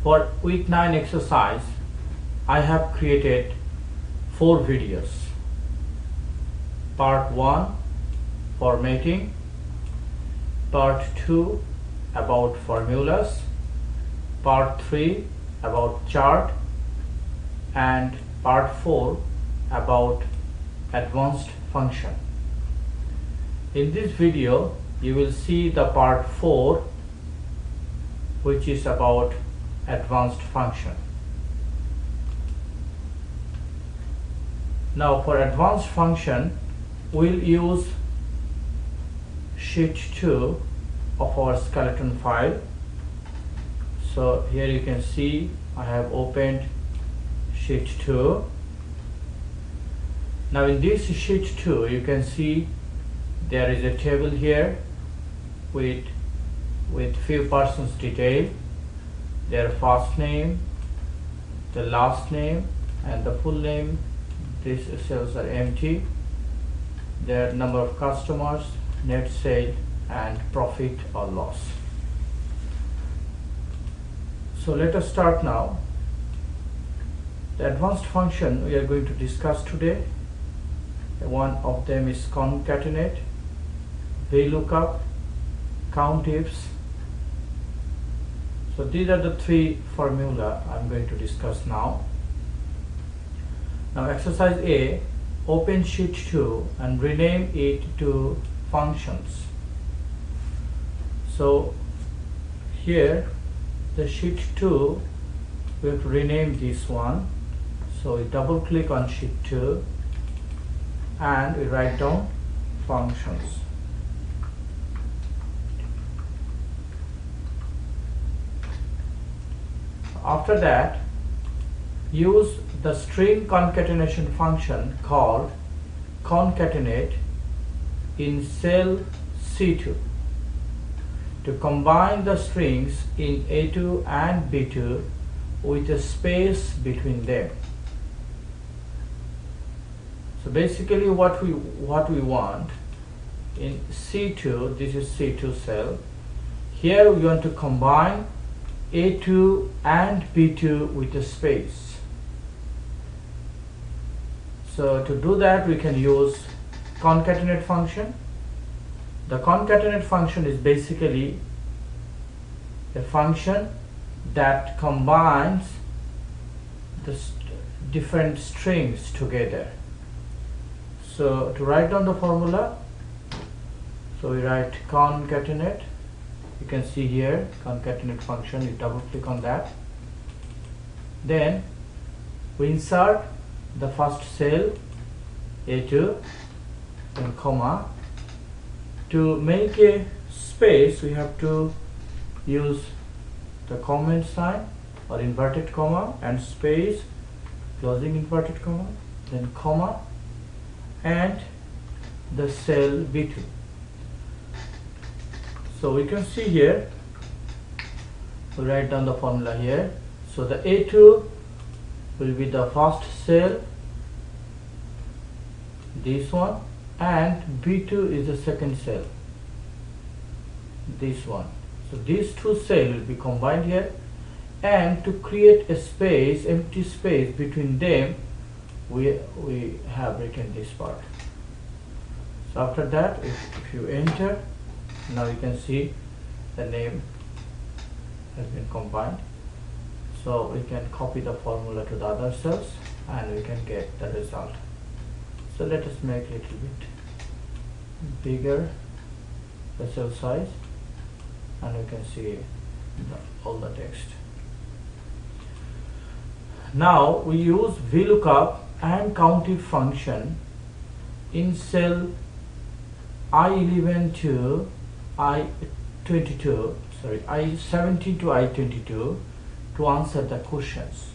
For week 9 exercise, I have created 4 videos. Part 1 formatting, part 2 about formulas, part 3 about chart, and part 4 about advanced function. In this video you will see the part 4, which is about advanced function. Now for advanced function we'll use sheet 2 of our skeleton file. So here you can see I have opened sheet 2. Now in this sheet 2 you can see there is a table here with few persons detail, their first name, the last name, and the full name. These cells are empty. Their number of customers, net sale, and profit or loss. So let us start now. The advanced function we are going to discuss today, one of them is concatenate, VLOOKUP, COUNTIFS. So these are the 3 formula I'm going to discuss now. Now exercise A, open sheet 2 and rename it to functions. So here the sheet 2, we have to rename this one. So we double click on sheet 2 and we write down functions. After that, use the string concatenation function called concatenate in cell C2 to combine the strings in A2 and B2 with a space between them. So basically what we want in C2, this is C2 cell, here we want to combine A2 and B2 with a space. So to do that we can use concatenate function. The concatenate function is basically a function that combines the different strings together. So to write down the formula, so we write concatenate. You can see here concatenate function, you double click on that. Then we insert the first cell A2 and comma. To make a space we have to use the comment sign or inverted comma and space, closing inverted comma, then comma, and the cell B2. So we can see here, we write down the formula here. So the A2 will be the first cell, this one, and B2 is the second cell, this one. So these 2 cells will be combined here, and to create a space, empty space between them, we have written this part. So after that, if you enter, now you can see the name has been combined. So we can copy the formula to the other cells and we can get the result. So let us make a little bit bigger the cell size, and we can see all the text. Now we use VLOOKUP and COUNTIF function in cell I11 to I22, I17 to I22 to answer the questions.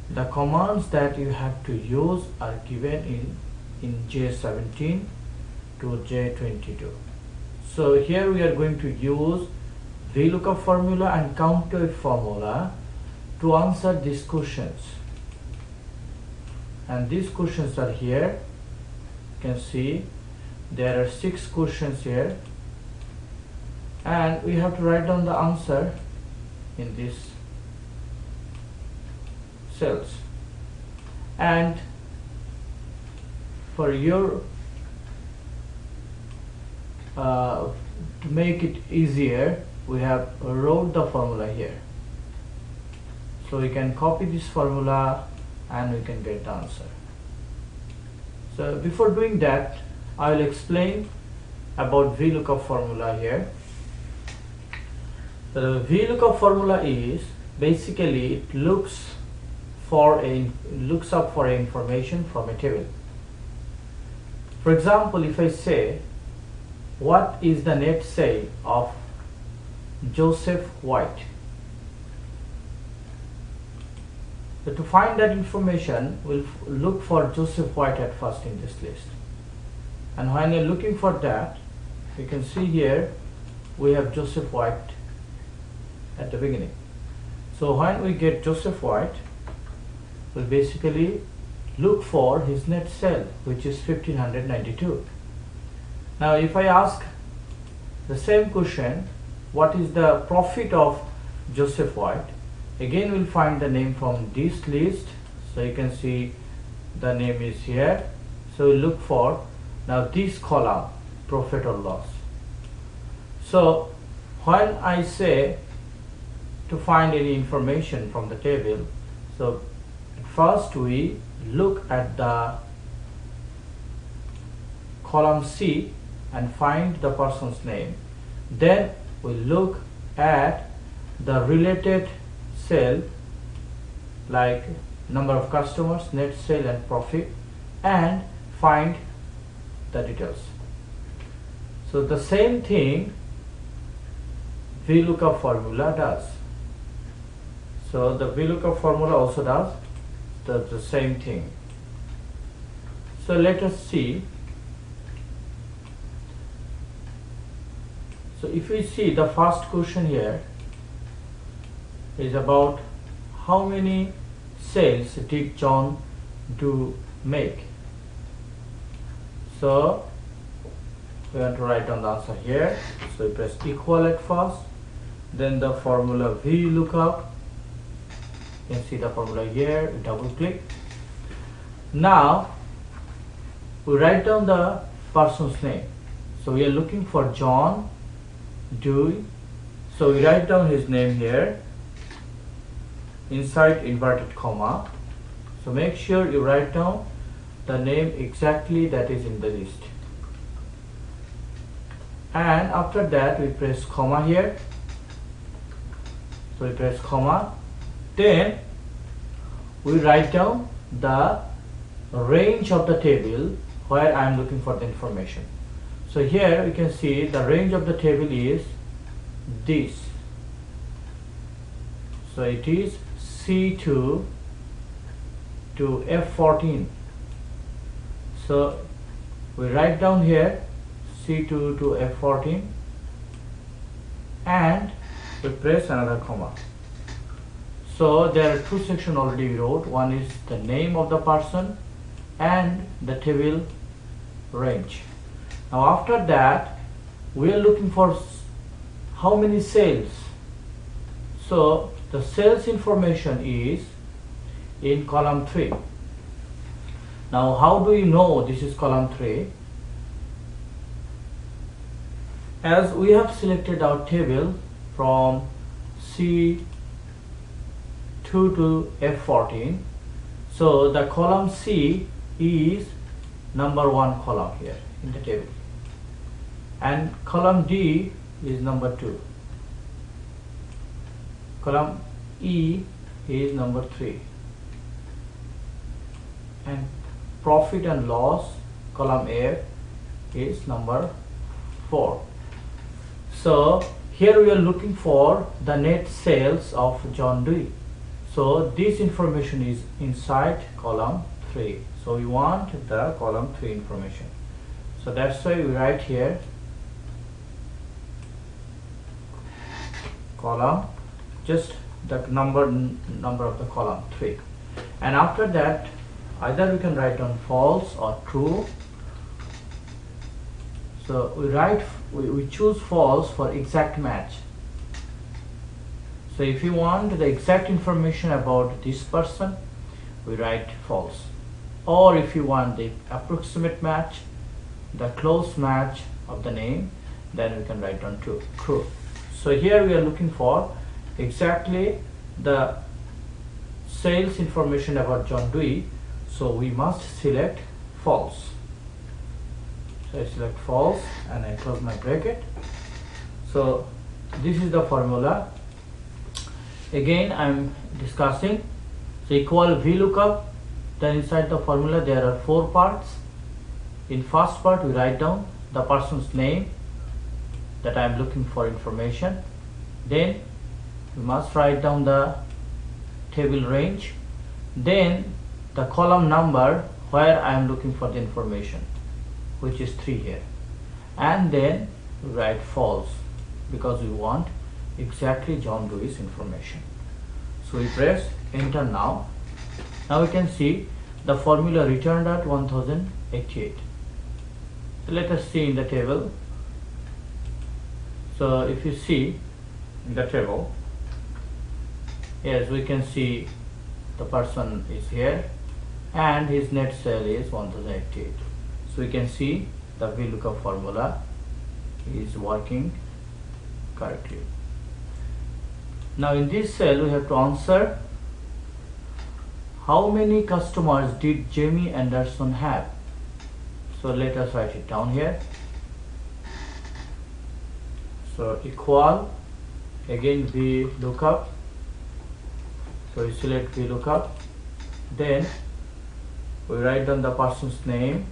The commands that you have to use are given in J17 to J22. So here we are going to use VLOOKUP formula and COUNTIF formula to answer these questions. And these questions are here. You can see there are 6 questions here, and we have to write down the answer in this cells. And for your to make it easier, we have wrote the formula here. So we can copy this formula and we can get the answer. So before doing that, I will explain about VLOOKUP formula here. The VLOOKUP formula is basically it looks up for information from a table. For example, if I say what is the net sale of Joseph White, so to find that information, we'll look for Joseph White at first in this list. And when you're looking for that, you can see here we have Joseph White at the beginning. So when we get Joseph White, we'll basically look for his net sale, which is 1592. Now if I ask the same question, what is the profit of Joseph White? Again we'll find the name from this list. So you can see the name is here. So we'll look for now this column, profit or loss. So when I say to find any information from the table, so first we look at the column C and find the person's name. Then we look at the related cell like number of customers, net sale and profit, and find the details. So the same thing VLOOKUP formula does. So the VLOOKUP formula also does the same thing. So let us see. So if we see the first question here is about how many sales did John do make. So we want to write down the answer here. So we press equal at first, then the formula VLOOKUP. You can see the formula here, double click. Now we write down the person's name. So we are looking for John Dewey. So we write down his name here inside inverted comma. So make sure you write down the name exactly that is in the list. And after that we press comma here. So we press comma. Then we write down the range of the table where I am looking for the information. So here you can see the range of the table is this. So it is C2 to F14. So we write down here C2 to F14 and we press another comma. So there are two sections already we wrote. One is the name of the person and the table range. Now after that we are looking for how many sales. So the sales information is in column 3. Now how do you know this is column 3? As we have selected our table from C2 to F14, so the column C is number 1 column here in the table, and column D is number 2, column E is number 3, and profit and loss column A is number 4. So here we are looking for the net sales of John Dewey. So this information is inside column 3. So we want the column 3 information. So that's why we write here column, just the number of the column 3. And after that either we can write down false or true. So we choose false for exact match. So if you want the exact information about this person, we write false. Or if you want the approximate match, the close match of the name, then we can write down true. So here we are looking for exactly the sales information about John Dewey, so we must select false. So I select false and I close my bracket. So this is the formula. Again I am discussing. So equal VLOOKUP, then inside the formula there are 4 parts. In first part we write down the person's name that I am looking for information. Then we must write down the table range, then the column number where I am looking for the information, which is 3 here, and then we write false because we want exactly John Dewey's information. So we press enter now. Now we can see the formula returned at 1088. So let us see in the table. So if you see in the table, yes, we can see the person is here and his net sale is 1088. So we can see the VLOOKUP formula is working correctly. Now in this cell we have to answer how many customers did Jamie Anderson have. So let us write it down here. So equal, again VLOOKUP. So we select VLOOKUP, then we write down the person's name.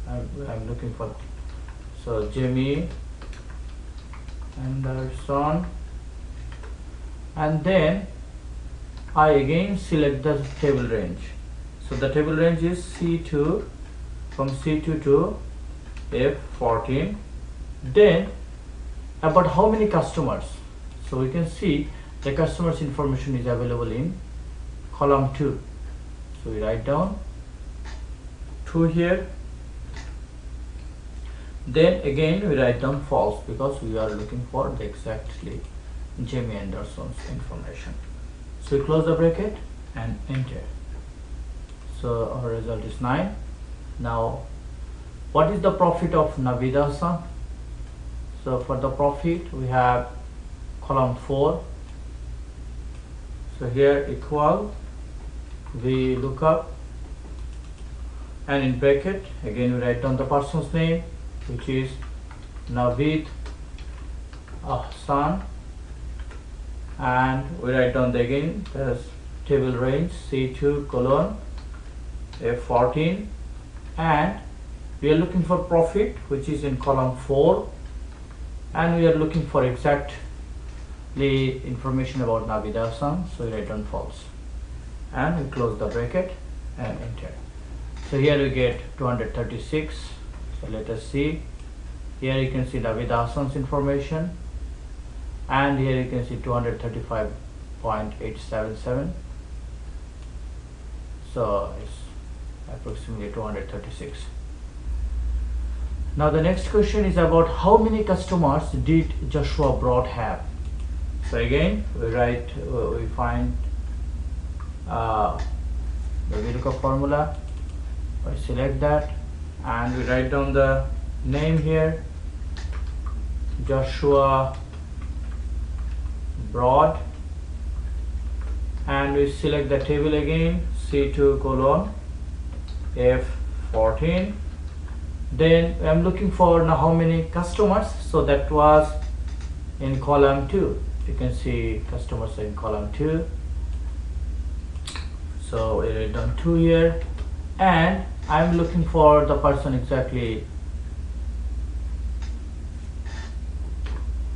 I'm looking for, so Jamie Anderson, and then I again select the table range. So the table range is C2, from C2 to F14. Then about how many customers, so we can see the customers information is available in column 2. So we write down 2 here. Then again we write down false because we are looking for the exactly Jamie Anderson's information. So we close the bracket and enter. So our result is 9. Now what is the profit of Navid Hassan? So for the profit we have column 4. So here equal VLOOKUP, and in bracket again we write down the person's name, which is Navid Hassan, and we write down again the table range C2 colon F14, and we are looking for profit, which is in column 4, and we are looking for exactly information about Navid Hassan, so we write down false and we close the bracket and enter. So here we get 236. So let us see. Here you can see Navid Hassan's information, and here you can see 235.877. So it's approximately 236. Now the next question is about how many customers did Joshua Broad have. So again we find the VLOOKUP formula. We select that and we write down the name here, Joshua Broad, and we select the table again C2 colon F14. Then I'm looking for now how many customers, so that was in column 2. You can see customers in column 2. So we write down 2 here, and I'm looking for the person exactly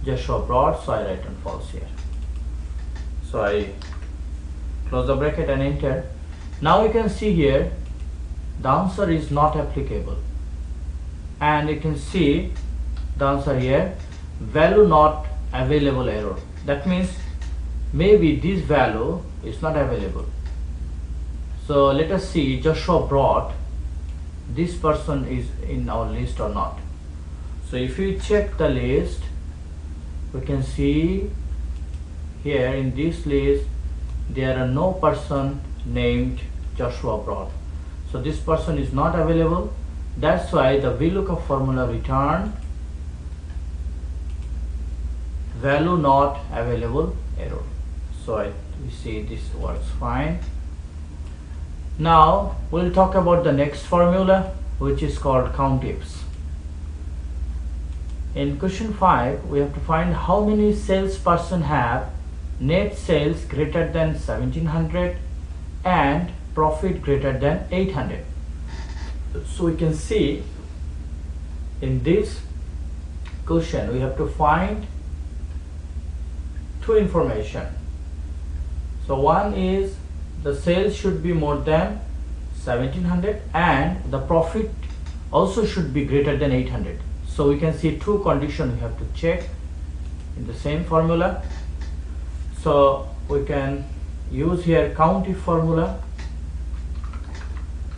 Joshua Broad, so I write down false here. So I close the bracket and enter. Now you can see here the answer is not applicable, and you can see the answer here, value not available error. That means maybe this value is not available. So let us see Joshua Broad, this person is in our list or not. So if you check the list, we can see here in this list there are no person named Joshua brought. So this person is not available. That's why the VLOOKUP formula returned value not available error. So we see this works fine. Now we'll talk about the next formula, which is called COUNTIFS. In question 5, we have to find how many salesperson have net sales greater than 1700 and profit greater than 800. So we can see in this question we have to find two information. So one is the sales should be more than 1700 and the profit also should be greater than 800. So we can see two conditions we have to check in the same formula. So we can use here COUNTIF formula,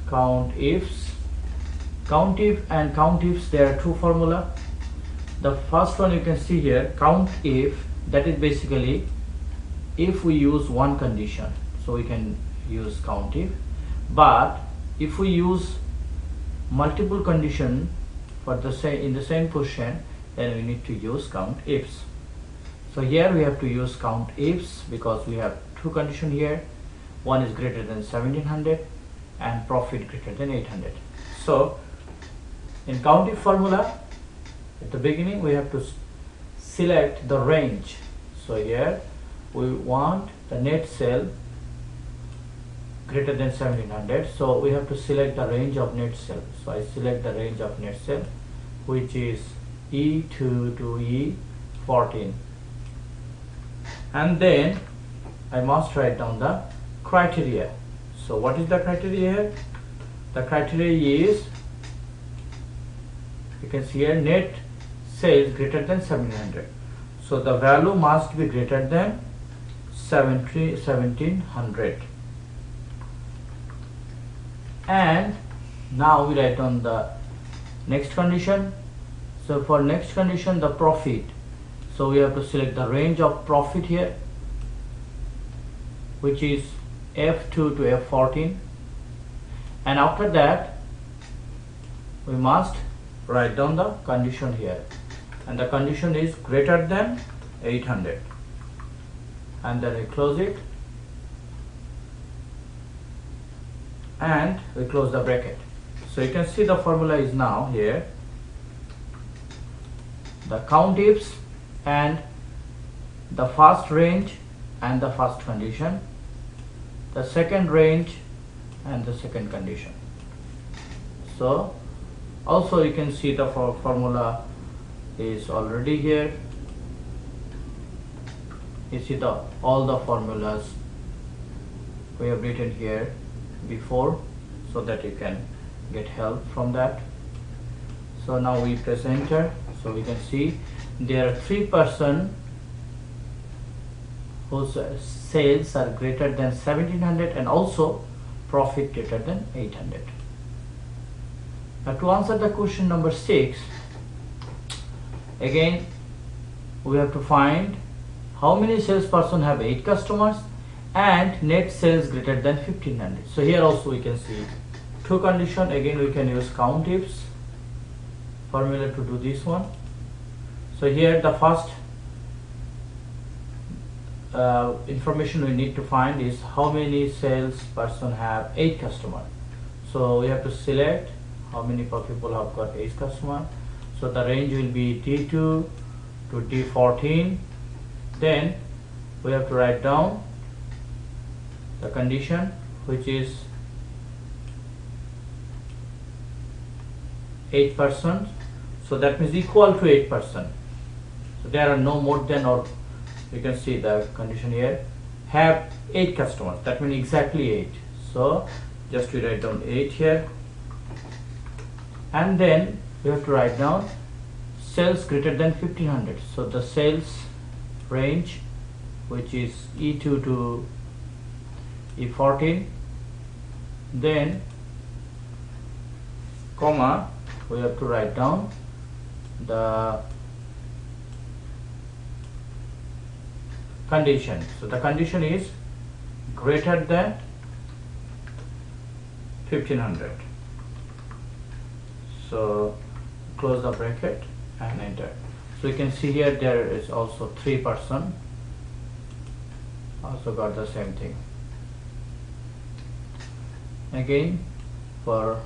COUNTIFS. COUNTIF and COUNTIFS, there are two formula. The first one you can see here, COUNTIF, that is basically if we use one condition, so we can use COUNTIF. But if we use multiple condition for the same in the same question, then we need to use COUNTIFS. So here we have to use COUNTIFS because we have two conditions here. One is greater than 1700 and profit greater than 800. So in COUNTIF formula, at the beginning we have to select the range. So here we want the net sale greater than 1700, so we have to select the range of net sale. So I select the range of net sale, which is E2 to E14, and then I must write down the criteria. So what is the criteria here? The criteria is, you can see here, net sales greater than 1700. So the value must be greater than 1700. And now we write on the next condition. So for next condition, the profit, so we have to select the range of profit here, which is F2 to F14, and after that we must write down the condition here, and the condition is greater than 800, and then we close it and we close the bracket. So you can see the formula is now here, the COUNTIFS and the first range and the first condition, the second range and the second condition. So also you can see the formula is already here. You see all the formulas we have written here before, so that you can get help from that. So now we press enter. So we can see there are 3 person whose sales are greater than 1700 and also profit greater than 800. Now to answer the question number 6, again we have to find how many salesperson have 8 customers and net sales greater than 1500. So here also we can see two conditions. Again we can use COUNTIFS formula to do this one. So here the first information we need to find is how many salesperson have 8 customers. So we have to select how many people have got 8 customers. So the range will be D2 to D14. Then we have to write down the condition, which is 8%. So that means equal to 8%. So there are no more than, or you can see the condition here, have 8 customers. That means exactly 8. So just we write down 8 here, and then we have to write down sales greater than 1500. So the sales range, which is E2 to E14, then comma, we have to write down the condition. So the condition is greater than 1500. So close the bracket and enter. So you can see here there is also 3%, also got the same thing. Again for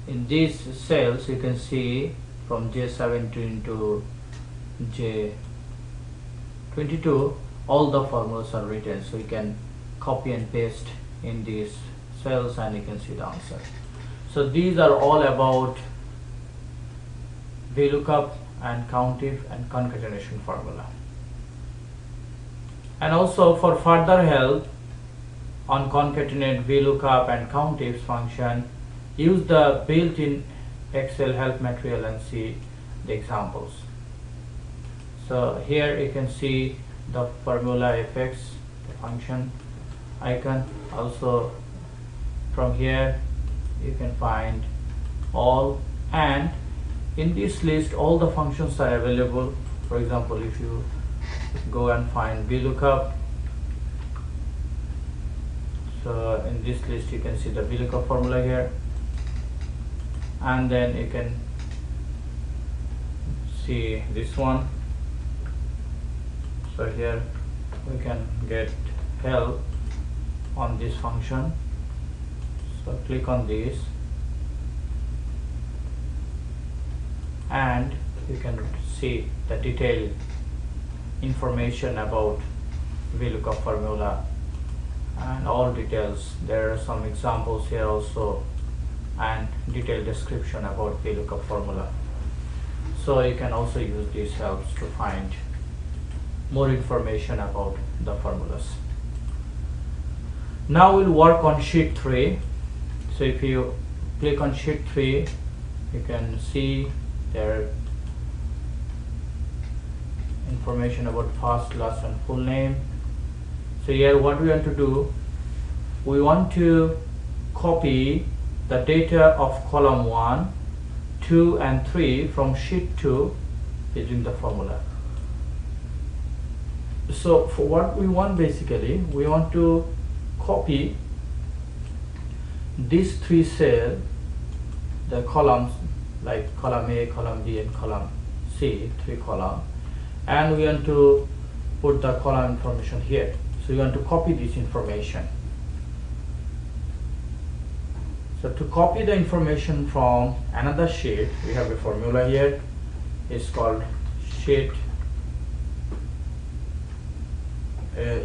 in these cells you can see from J17 to J22 all the formulas are written, so you can copy and paste in these cells and you can see the answer. So these are all about VLOOKUP and COUNTIF and concatenation formula. And also for further help on concatenate, VLOOKUP and COUNTIFS function, use the built-in Excel help material and see the examples. So here you can see the formula effects, the function icon. Also from here you can find all, and in this list all the functions are available. For example, if you go and find VLOOKUP, so in this list you can see the VLOOKUP formula here, and then you can see this one. So here we can get help on this function. So click on this and you can see the detailed information about VLOOKUP formula and all details. There are some examples here also and detailed description about VLOOKUP formula. So you can also use these helps to find more information about the formulas. Now we'll work on sheet 3. So if you click on sheet 3, you can see there information about first, last and full name. So here what we want to do, we want to copy the data of column 1, 2 and 3 from sheet 2 using the formula. So for what we want, basically we want to copy these 3 cells, the columns like column A, column B and column C, 3 columns, and we want to put the column information here. So we want to copy this information. So to copy the information from another sheet, we have a formula here. It's called sheet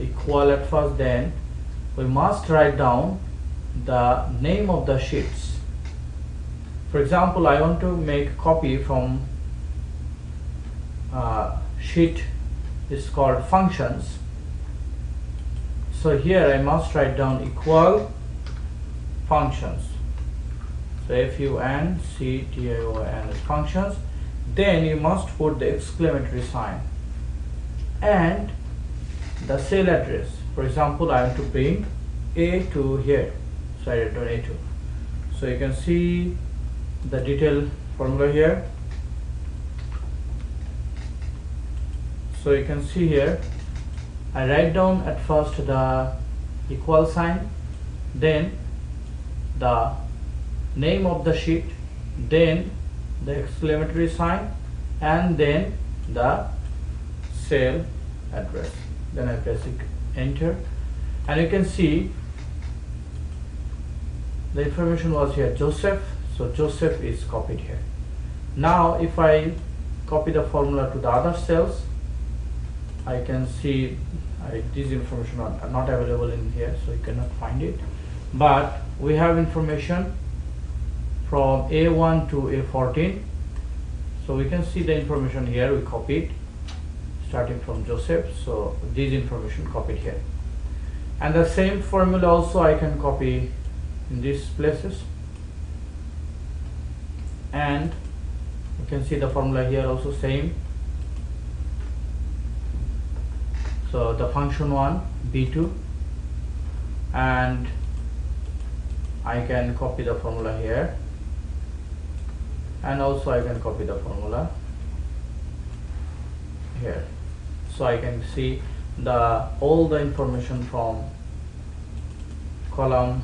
equal at first, then we must write down the name of the sheets. For example, I want to make a copy from sheet is called functions. So here I must write down equal functions. So FUNCTION is functions. Then you must put the exclamatory sign and the cell address. For example, I want to bring A2 here, so I write down A2. So you can see the detailed formula here. So you can see here I write down at first the equal sign, then the name of the sheet, then the exclamatory sign, and then the cell address. Then I press enter, and you can see the information was here Joseph, so Joseph is copied here. Now if I copy the formula to the other cells, I can see this information are not available in here, so you cannot find it, but we have information from A1 to A14. So we can see the information here we copied starting from Joseph, so this information copied here, and the same formula also I can copy in these places, and you can see the formula here also same. So the function 1 B2, and I can copy the formula here, and also I can copy the formula here. So I can see all the information from column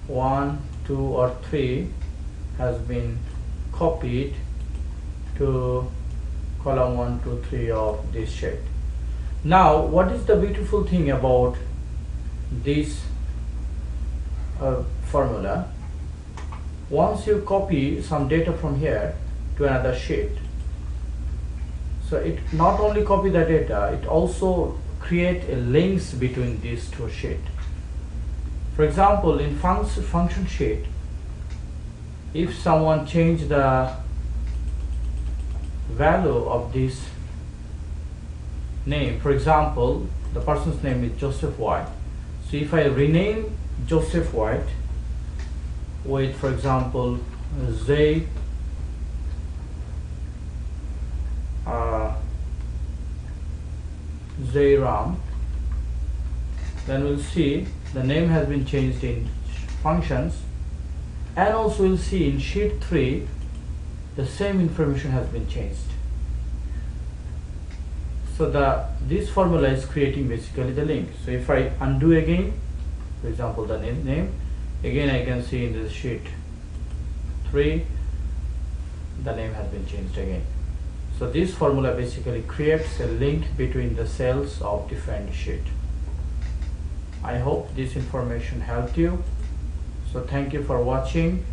1, 2 or 3 has been copied to column 1, 2, 3 of this sheet. Now what is the beautiful thing about this formula? Once you copy some data from here to another sheet, so it not only copy the data, it also create a links between these two sheets. For example, in function sheet, if someone change the value of this name, for example, the person's name is Joseph White. So if I rename Joseph White with, for example, Z Ram, then we'll see the name has been changed in functions, and also we'll see in sheet 3 the same information has been changed. So this formula is creating basically the link. So if I undo again, for example, the name again, I can see in this sheet 3 the name has been changed again. So this formula basically creates a link between the cells of different sheet. I hope this information helped you. So thank you for watching.